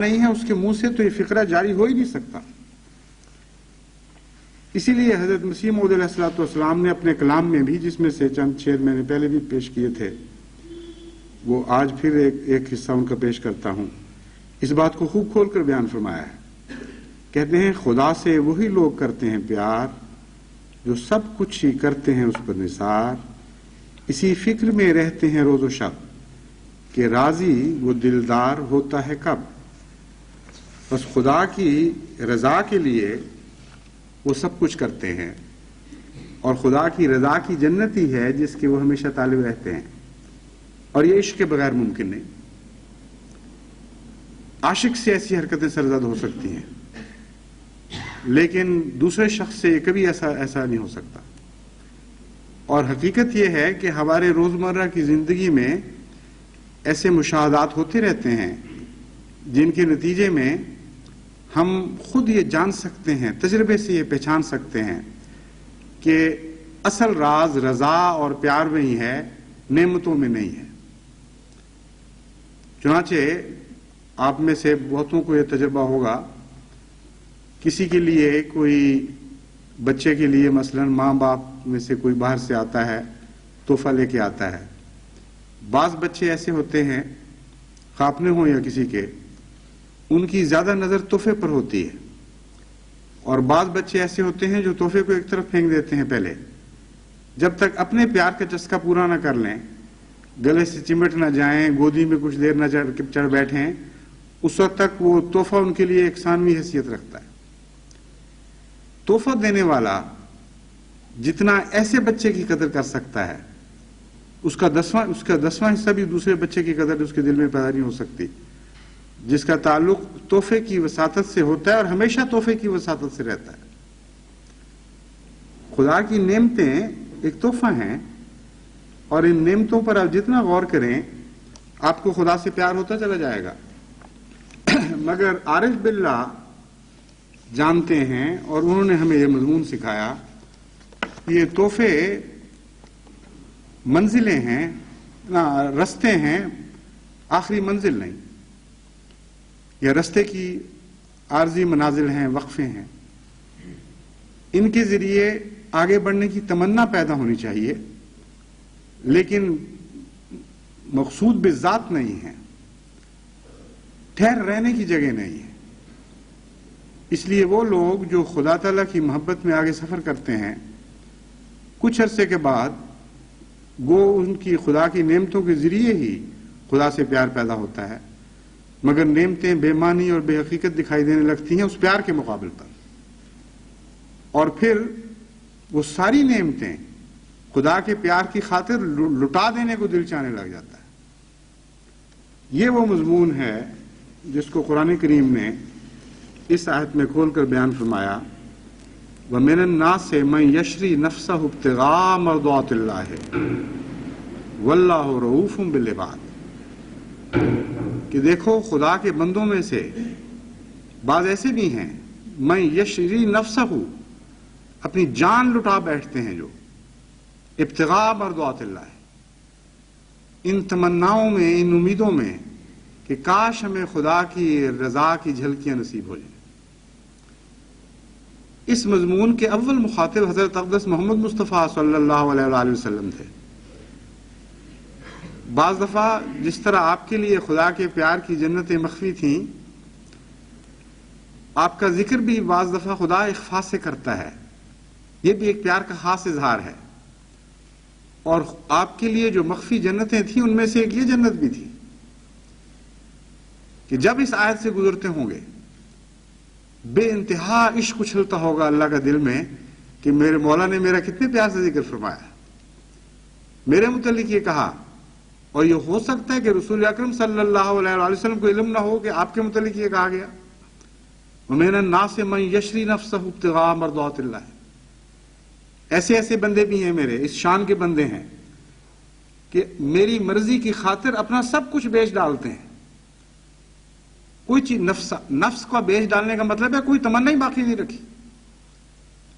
نہیں ہے اس کے منہ سے تو یہ فقرہ جاری ہو ہی نہیں سکتا. اسی لیے حضرت مسیح موعود علیہ الصلوۃ والسلام نے اپنے کلام میں بھی، جس میں سے چند شعر میں نے پہلے بھی پیش کیے تھے، وہ آج پھر ایک حصہ ان کا پیش کرتا ہوں، اس بات کو خوب کھول کر بیان فرمایا ہے. کہتے ہیں خدا سے وہی لوگ کرتے ہیں پیار جو سب کچھ ہی کرتے ہیں اس پر نثار، اسی فکر میں رہتے ہیں روز و شب کہ راضی وہ دلدار ہوتا ہے کب. بس خدا کی رضا کے لیے وہ سب کچھ کرتے ہیں، اور خدا کی رضا کی جنت ہی ہے جس کے وہ ہمیشہ طالب رہتے ہیں، اور یہ عشق کے بغیر ممکن نہیں. عاشق سے ایسی حرکتیں سرزد ہو سکتی ہیں لیکن دوسرے شخص سے یہ کبھی ایسا نہیں ہو سکتا. اور حقیقت یہ ہے کہ ہمارے روزمرہ کی زندگی میں ایسے مشاہدات ہوتے رہتے ہیں جن کے نتیجے میں ہم خود یہ جان سکتے ہیں، تجربے سے یہ پہچان سکتے ہیں کہ اصل راز رضا اور پیار میں ہی ہے، نعمتوں میں نہیں ہے. چنانچہ آپ میں سے بہتوں کو یہ تجربہ ہوگا، کسی کے لیے کوئی بچے کے لیے مثلا ماں باپ میں سے کوئی باہر سے آتا ہے، تحفہ لے کے آتا ہے. بعض بچے ایسے ہوتے ہیں، اپنے ہوں یا کسی کے، ان کی زیادہ نظر تحفے پر ہوتی ہے، اور بعض بچے ایسے ہوتے ہیں جو تحفے کو ایک طرف پھینک دیتے ہیں. پہلے جب تک اپنے پیار کا چسکا پورا نہ کر لیں، گلے سے چمٹ نہ جائیں، گودی میں کچھ دیر نہ چڑھ بیٹھیں، اس وقت تک وہ تحفہ ان کے لیے ایک ثانوی حیثیت رکھتا ہے. تحفہ دینے والا جتنا ایسے بچے کی قدر کر سکتا ہے، اس کا 10واں حصہ بھی دوسرے بچے کی قدر اس کے دل میں پیدا نہیں ہو سکتی، جس کا تعلق تحفے کی وساطت سے ہوتا ہے اور ہمیشہ تحفے کی وساطت سے رہتا ہے. خدا کی نعمتیں ایک تحفہ ہیں، اور ان نعمتوں پر آپ جتنا غور کریں آپ کو خدا سے پیار ہوتا چلا جائے گا. مگر عارف باللہ جانتے ہیں، اور انہوں نے ہمیں یہ مضمون سکھایا، یہ تحفے منزلیں ہیں، رستے ہیں، آخری منزل نہیں. یہ رستے کی عارضی منازل ہیں، وقفے ہیں. ان کے ذریعے آگے بڑھنے کی تمنا پیدا ہونی چاہیے، لیکن مقصود بالذات نہیں ہے، ٹھہر رہنے کی جگہ نہیں ہے. اس لیے وہ لوگ جو خدا تعالیٰ کی محبت میں آگے سفر کرتے ہیں، کچھ عرصے کے بعد گو ان کی خدا کی نعمتوں کے ذریعے ہی خدا سے پیار پیدا ہوتا ہے، مگر نعمتیں بے معنی اور بے حقیقت دکھائی دینے لگتی ہیں اس پیار کے مقابل پر. اور پھر وہ ساری نعمتیں خدا کے پیار کی خاطر لٹا دینے کو دل چاہنے لگ جاتا ہے. یہ وہ مضمون ہے جس کو قرآن کریم نے اس آیت میں کھول کر بیان فرمایا، وَمِنَ النَّاسِ مَن يَشْرِي نَفْسَهُ ابْتِغَاءَ مَرْضَاتِ اللَّهِ وَاللَّهُ رَءُوفٌ بِالْعِبَادِ. کہ دیکھو خدا کے بندوں میں سے بعض ایسے بھی ہیں، مَن يَشْرِي نَفْسَهُ، اپنی جان لٹا بیٹھتے ہیں، جو ابتغاء مرضات اللہ، ان تمناؤں میں، ان امیدوں میں کہ کاش ہمیں خدا کی رضا کی جھلکیاں نصیب ہو جائیں. اس مضمون کے اول مخاطب حضرت اقدس محمد مصطفیٰ صلی اللہ علیہ وآلہ وسلم تھے. بعض دفعہ جس طرح آپ کے لیے خدا کے پیار کی جنتیں مخفی تھیں، آپ کا ذکر بھی بعض دفعہ خدا اخفا سے کرتا ہے. یہ بھی ایک پیار کا خاص اظہار ہے. اور آپ کے لیے جو مخفی جنتیں تھیں ان میں سے ایک یہ جنت بھی تھی کہ جب اس آیت سے گزرتے ہوں گے بے انتہا عشق اچھلتا ہوگا اللہ کا دل میں کہ میرے مولا نے میرا کتنے پیار سے ذکر فرمایا، میرے متعلق یہ کہا. اور یہ ہو سکتا ہے کہ رسول اکرم صلی اللہ علیہ وآلہ وسلم کو علم نہ ہو کہ آپ کے متعلق یہ کہا گیا، وَمِنَ النَّاسِ مَن يَشْرِي نَفْسَهُ ابْتِغَاءَ مَرْضَاتِ اللَّهِ. ایسے بندے بھی ہیں، میرے اس شان کے بندے ہیں کہ میری مرضی کی خاطر اپنا سب کچھ بیچ ڈالتے ہیں. کوئی چیز نفس کا بیچ ڈالنے کا مطلب ہے کوئی تمنا ہی باقی نہیں رکھی،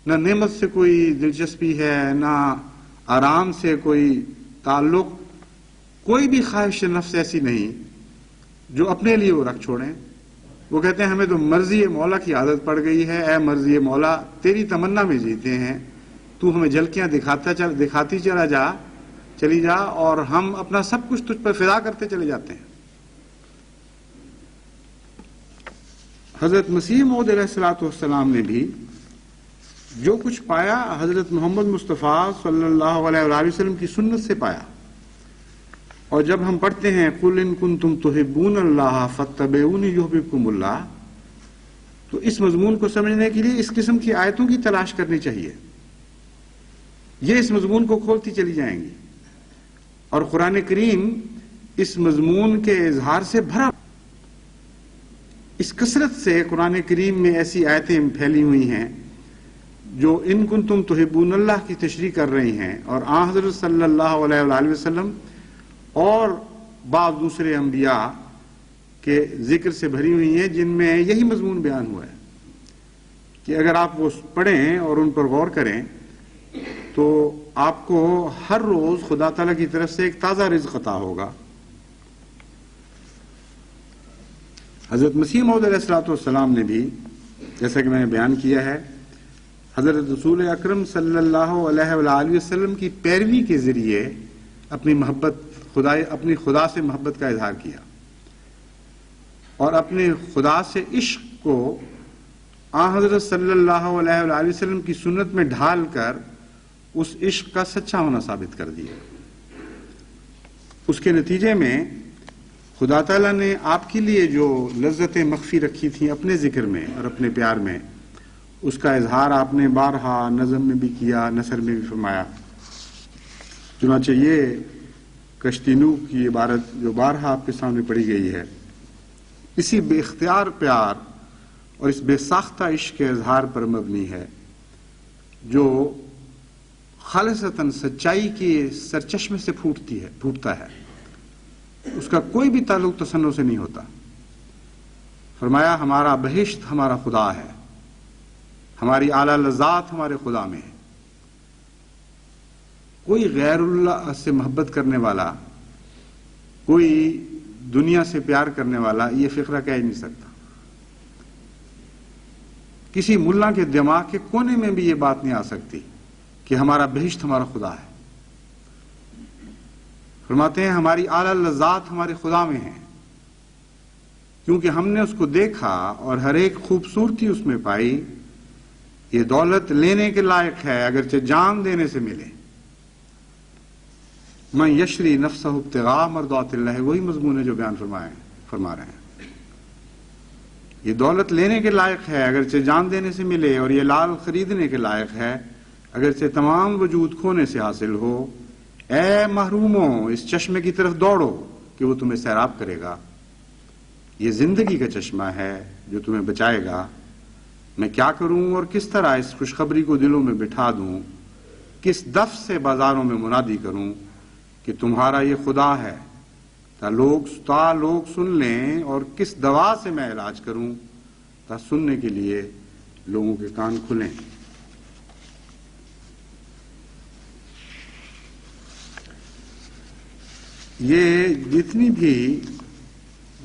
نہ نعمت سے کوئی دلچسپی ہے، نہ آرام سے کوئی تعلق، کوئی بھی خواہش نفس ایسی نہیں جو اپنے لیے وہ رکھ چھوڑیں. وہ کہتے ہیں ہمیں تو مرضی مولا کی عادت پڑ گئی ہے، اے مرضی مولا تیری تمنا میں جیتے ہیں، تو ہمیں جھلکیاں دکھاتی چلی جا اور ہم اپنا سب کچھ تجھ پر فدا کرتے چلے جاتے ہیں۔ حضرت مسیح موعود علیہ الصلوۃ والسلام نے بھی جو کچھ پایا حضرت محمد مصطفیٰ صلی اللہ علیہ وآلہ وسلم کی سنت سے پایا۔ اور جب ہم پڑھتے ہیں قُلْ إِن كُنتُمْ تُحِبُّونَ اللَّهَ فَاتَّبِعُونِي يُحْبِبْكُمُ اللَّهُ، تو اس مضمون کو سمجھنے کے لیے اس قسم کی آیتوں کی تلاش کرنی چاہیے، یہ اس مضمون کو کھولتی چلی جائیں گی۔ اور قرآن کریم اس مضمون کے اظہار سے بھرا، اس کثرت سے قرآن کریم میں ایسی آیتیں پھیلی ہوئی ہیں جو ان کنتم تحبون اللہ کی تشریح کر رہی ہیں، اور آن حضرت صلی اللہ علیہ وآلہ وسلم اور بعض دوسرے انبیاء کے ذکر سے بھری ہوئی ہیں، جن میں یہی مضمون بیان ہوا ہے کہ اگر آپ وہ پڑھیں اور ان پر غور کریں تو آپ کو ہر روز خدا تعالیٰ کی طرف سے ایک تازہ رزق عطا ہوگا۔ حضرت مسیح موعود علیہ الصلوۃ والسلام نے بھی، جیسا کہ میں نے بیان کیا ہے، حضرت رسول اکرم صلی اللہ علیہ وآلہ وسلم کی پیروی کے ذریعے اپنی خدا سے محبت کا اظہار کیا، اور اپنے خدا سے عشق کو آن حضرت صلی اللہ علیہ وآلہ وسلم کی سنت میں ڈھال کر اس عشق کا سچا ہونا ثابت کر دیا۔ اس کے نتیجے میں خدا تعالیٰ نے آپ کے لیے جو لذتیں مخفی رکھی تھیں اپنے ذکر میں اور اپنے پیار میں، اس کا اظہار آپ نے بارہا نظم میں بھی کیا، نثر میں بھی فرمایا۔ چنانچہ یہ کشتی نوح کی عبارت جو بارہا آپ کے سامنے پڑھی گئی ہے، اسی بے اختیار پیار اور اس بے ساختہ عشق کے اظہار پر مبنی ہے جو خالصتاً سچائی کے سرچشمے سے پھوٹتا ہے، اس کا کوئی بھی تعلق تصنع سے نہیں ہوتا۔ فرمایا ہمارا بہشت ہمارا خدا ہے، ہماری اعلیٰ لذات ہمارے خدا میں ہے۔ کوئی غیر اللہ سے محبت کرنے والا، کوئی دنیا سے پیار کرنے والا یہ فقرہ کہہ ہی نہیں سکتا۔ کسی ملا کے دماغ کے کونے میں بھی یہ بات نہیں آ سکتی کہ ہمارا بہشت ہمارا خدا ہے۔ فرماتے ہیں ہماری اعلیٰ لذات ہمارے خدا میں ہیں، کیونکہ ہم نے اس کو دیکھا اور ہر ایک خوبصورتی اس میں پائی۔ یہ دولت لینے کے لائق ہے اگرچہ جان دینے سے ملے۔ من یشری نفسہ ابتغاء مرضات اللہ، وہی مضمون ہے جو بیان فرما رہے ہیں۔ یہ دولت لینے کے لائق ہے اگرچہ جان دینے سے ملے، اور یہ لال خریدنے کے لائق ہے اگرچہ تمام وجود کھونے سے حاصل ہو۔ اے محروموں، اس چشمے کی طرف دوڑو کہ وہ تمہیں سیراب کرے گا۔ یہ زندگی کا چشمہ ہے جو تمہیں بچائے گا۔ میں کیا کروں اور کس طرح اس خوشخبری کو دلوں میں بٹھا دوں، کس دف سے بازاروں میں منادی کروں کہ تمہارا یہ خدا ہے، تا لوگ سن لیں، اور کس دوا سے میں علاج کروں تا سننے کے لیے لوگوں کے کان کھلیں۔ یہ جتنی بھی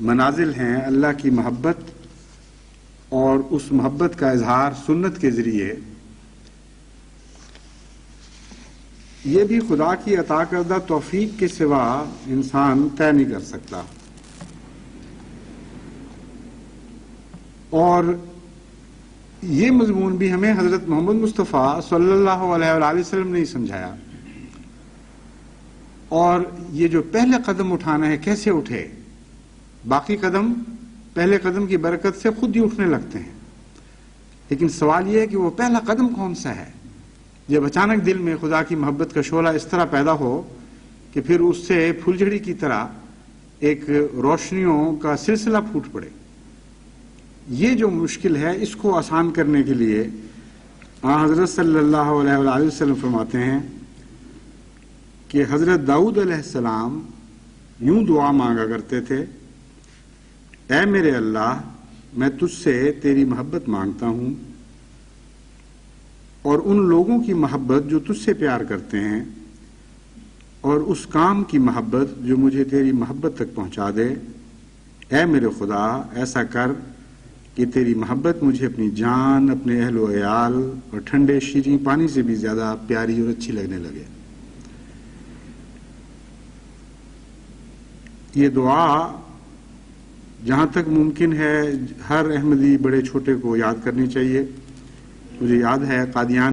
منازل ہیں اللہ کی محبت اور اس محبت کا اظہار سنت کے ذریعے، یہ بھی خدا کی عطا کردہ توفیق کے سوا انسان طے نہیں کر سکتا۔ اور یہ مضمون بھی ہمیں حضرت محمد مصطفیٰ صلی اللہ علیہ وآلہ وسلم نے ہی سمجھایا۔ اور یہ جو پہلے قدم اٹھانا ہے کیسے اٹھے، باقی قدم پہلے قدم کی برکت سے خود ہی اٹھنے لگتے ہیں، لیکن سوال یہ ہے کہ وہ پہلا قدم کون سا ہے؟ جب اچانک دل میں خدا کی محبت کا شعلہ اس طرح پیدا ہو کہ پھر اس سے پھلجھڑی کی طرح ایک روشنیوں کا سلسلہ پھوٹ پڑے۔ یہ جو مشکل ہے اس کو آسان کرنے کے لیے حضرت صلی اللہ علیہ وآلہ وسلم فرماتے ہیں کہ حضرت داؤد علیہ السلام یوں دعا مانگا کرتے تھے، اے میرے اللہ، میں تجھ سے تیری محبت مانگتا ہوں اور ان لوگوں کی محبت جو تجھ سے پیار کرتے ہیں، اور اس کام کی محبت جو مجھے تیری محبت تک پہنچا دے۔ اے میرے خدا، ایسا کر کہ تیری محبت مجھے اپنی جان، اپنے اہل و عیال اور ٹھنڈے شیریں پانی سے بھی زیادہ پیاری اور اچھی لگنے لگے۔ یہ دعا جہاں تک ممکن ہے ہر احمدی بڑے چھوٹے کو یاد کرنی چاہیے۔ مجھے یاد ہے قادیان